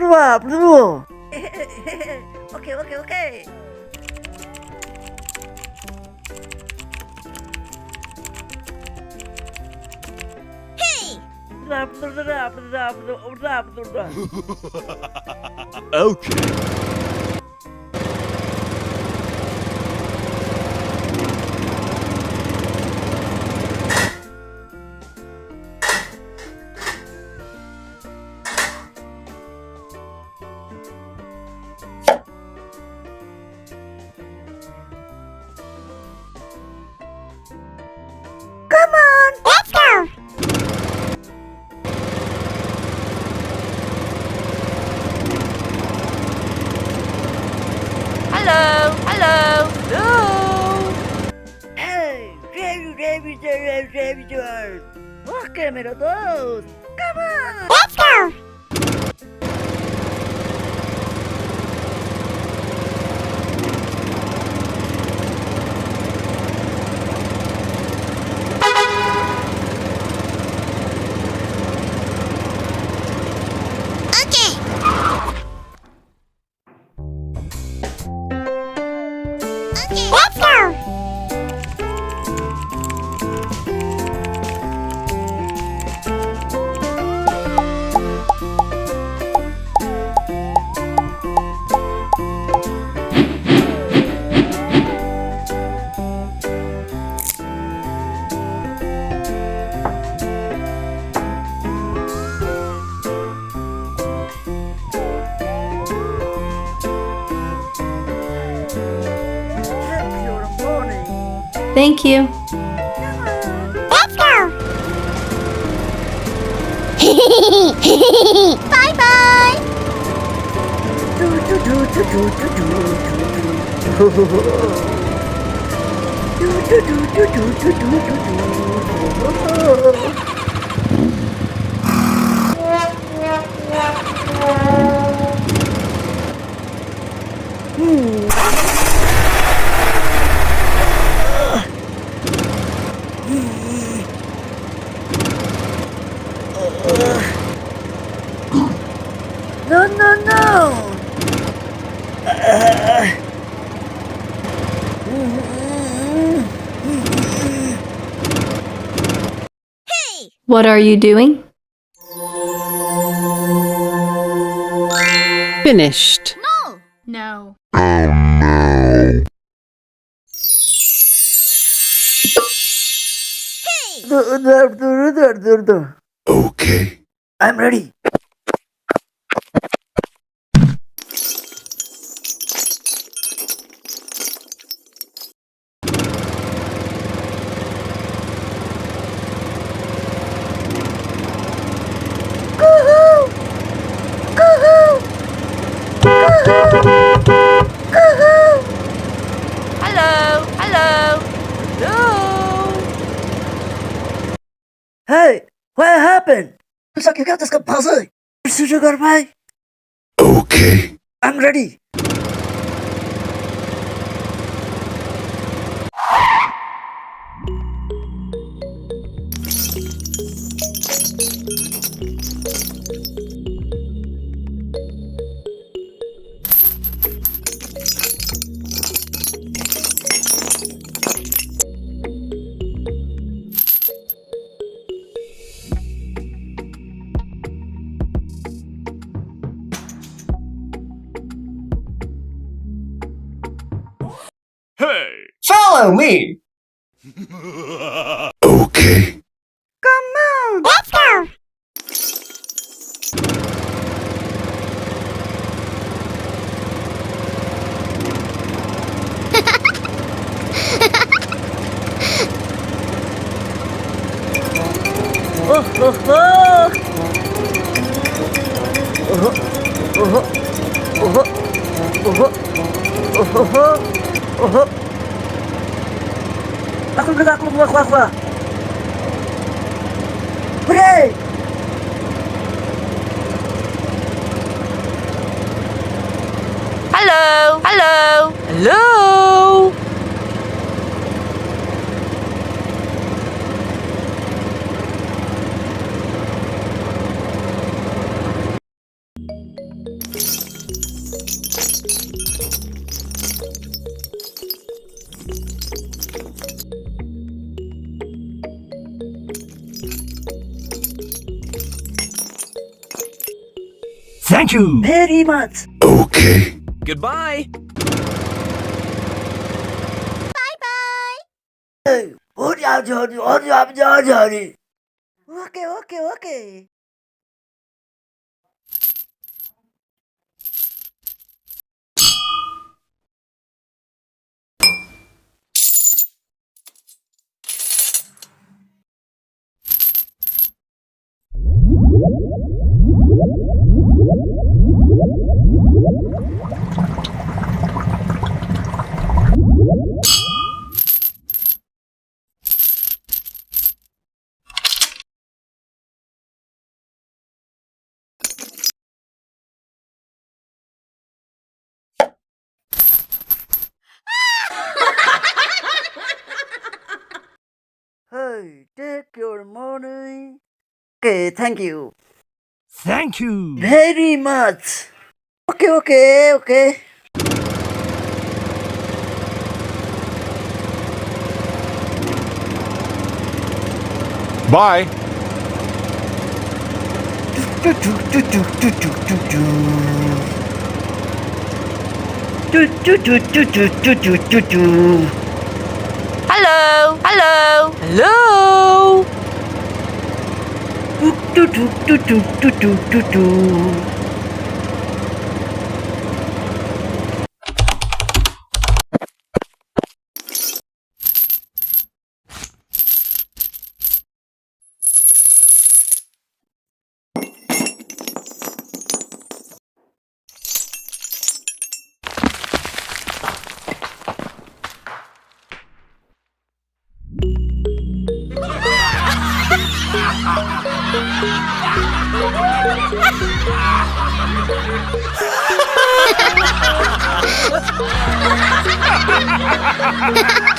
berdua. Oke. Berdua. Okay. Come on, let's go. Hello. Hey, Rabbit. Oke, merodos. Come on, let's go. Let's go! Thank you. Let's go! Bye-bye! No! What are you doing? Finished. No. Okay. I'm ready. Hello. Hey, what happened? Sakit ke atas kepala? Sudah bye. Okay. I'm ready. Hey. Follow me! Okay. Come on, let's go. Aku. Break. Hello. Thank you very much. Okay. Goodbye. 어디 아주 어디 아버지. 오케이. Hey, take your money. Okay, thank you. Thank you. Very much. Okay. Bye. Hello. Hello. Ha ha ha!